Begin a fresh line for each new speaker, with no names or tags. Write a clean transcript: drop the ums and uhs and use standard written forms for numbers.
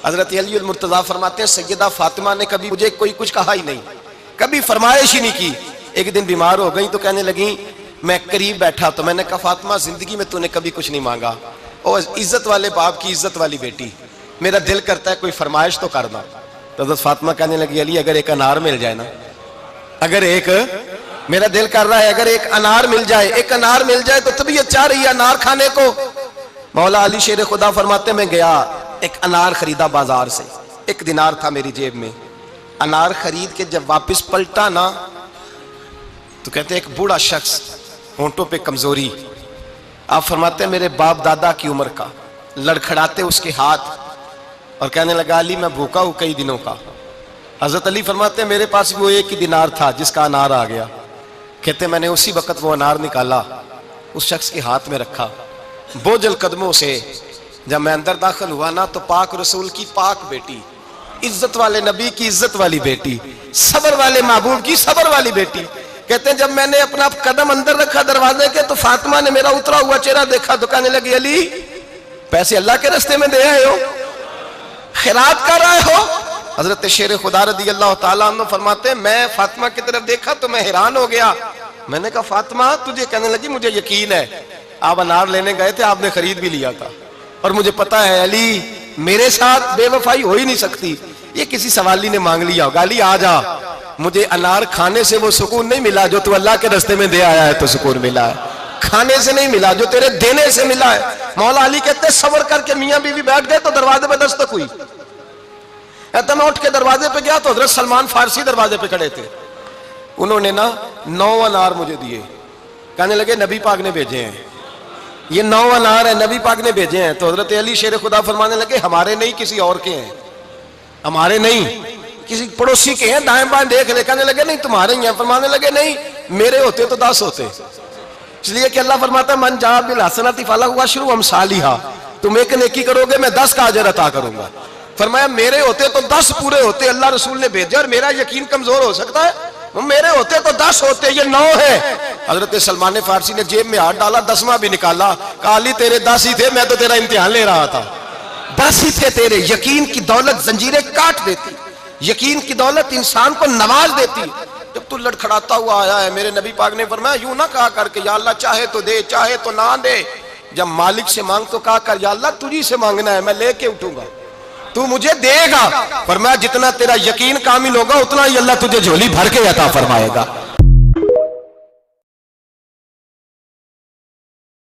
हजरत अली अल मुर्तज़ा फरमाते हैं सैयदा फातिमा ने कभी मुझे कोई कुछ कहा ही नहीं, कभी फरमाइश ही नहीं की। एक दिन बीमार हो गई तो कहने लगी, मैं करीब बैठा तो मैंने कहा फातिमा जिंदगी में तूने कभी कुछ नहीं मांगा, और इज्जत वाले बाप की इज्जत वाली बेटी, मेरा दिल करता है कोई फरमाइश तो करना। तो हजरत फातिमा कहने लगी अली अगर एक अनार मिल जाए ना, अगर एक, मेरा दिल कर रहा है अगर एक अनार मिल जाए, एक अनार मिल जाए तो तबीयत चाह रही है अनार खाने को। मौला अली शेर खुदा फरमाते मैं गया, एक अनार खरीदा बाजार से, 1 दिनार था मेरी जेब में। अनार खरीद के जब वापस पलटा ना तो कहते एक बूढ़ा शख्स, होंठों पे कमजोरी, आप फरमाते हैं मेरे बाप दादा की उम्र का, लड़खड़ाते उसके हाथ और कहने लगा अली मैं भूखा हूं कई दिनों का। हजरत अली फरमाते हैं मेरे पास वो 1 ही दिनार था जिसका अनार आ गया। कहते मैंने उसी वक्त वो अनार निकाला, उस शख्स के हाथ में रखा, बोझल कदमों से जब मैं अंदर दाखिल हुआ ना तो पाक रसूल की पाक बेटी, इज्जत वाले नबी की इज्जत वाली बेटी, सबर वाले महबूब की सबर वाली बेटी। कहते हैं जब मैंने अपना कदम अंदर रखा दरवाजे के तो फातिमा ने मेरा उतरा हुआ चेहरा देखा तो कहने लगी अली पैसे अल्लाह के रास्ते में दे आए हो, खैरात कर रहे हो। हजरत शेर खुदा रदी अल्लाह ताला अन्हु फरमाते मैं फातिमा की तरफ देखा तो मैं हैरान हो गया। मैंने कहा फातिमा तुझे, कहने लगी मुझे यकीन है आप अनार लेने गए थे, आपने खरीद भी लिया था, और मुझे पता है अली मेरे साथ बेवफाई हो ही नहीं सकती, ये किसी सवाली ने मांग लिया होगा। अली आ जा, मुझे अनार खाने से वो सुकून नहीं मिला जो तू अल्लाह के रास्ते में दे आया है तो सुकून मिला है, खाने से नहीं मिला जो तेरे देने से मिला है। मौला अली कहते सबर करके मियां बीवी बैठ गए तो दरवाजे पे दस्तक हुई। कहता मैं उठ के दरवाजे पे गया तो हजरत सलमान फारसी दरवाजे पे खड़े थे, उन्होंने ना 9 अनार मुझे दिए, कहने लगे नबी पाक ने भेजे हैं, ये 9 अनार है नबी पाक ने भेजे हैं। तो हजरत अली शेर खुदा फरमाने लगे हमारे नहीं किसी और के हैं, हमारे नहीं किसी पड़ोसी के हैं, दाएं बाएं देख ले। कहने लगे नहीं तुम्हारे ही हैं। फरमाने लगे नहीं मेरे होते तो 10 होते, इसलिए कि अल्लाह फरमाता है मन जा बिल हसनती फलहु अशरु अमसालिहा, तुम एक नेकी करोगे मैं 10 का अजर अता करूंगा। फरमाया मेरे होते तो 10 पूरे होते, अल्लाह रसूल ने भेजा और मेरा यकीन कमजोर हो सकता है, मेरे होते तो 10 होते, ये 9 है। हजरत सलमान फारसी ने जेब में हाथ डाला, 10वां भी निकाला, कहा अली तेरे 10 ही थे, मैं तो तेरा इम्तिहान ले रहा था, 10 ही थे तेरे। यकीन की दौलत जंजीरें काट देती, यकीन की दौलत इंसान को नवाज देती। जब तू लड़खड़ाता हुआ आया है, मेरे नबी पाक ने फरमाया यूं ना कहा करके या अल्लाह चाहे तो दे चाहे तो ना दे, जब मालिक से मांग तो कहा कर या अल्लाह तुझी से मांगना है, मैं लेके उठूंगा, तू मुझे देगा। फरमाया जितना तेरा यकीन कामिल होगा उतना ही अल्लाह तुझे झोली भर के अता फरमाएगा।